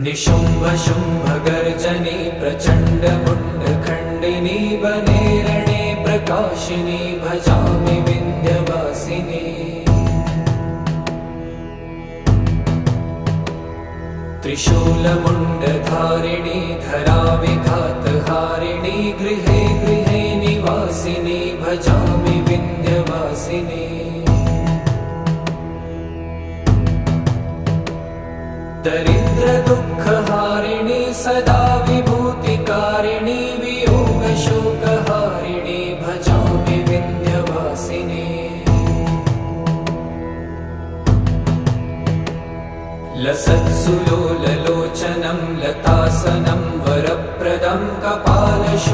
निशुम्भ शुम्भ गर्जनी प्रचण्ड मुण्डखण्डिनी वने रणे प्रकाशिनी भजामि विन्ध्यवासिनी। त्रिशूलमुण्डधारिणी धराविघातहारिणी गृहे गृहे निवासिनी भजामि विन्ध्यवासिनी। दरिद्र दुःखहारिणी सदा विभूतिकारिणी वियोगशोकहारिणी भजामि विन्ध्यवासिनी। लसत्सुलोललोचनं लतासनं वरप्रदं कपालशूलधारिणी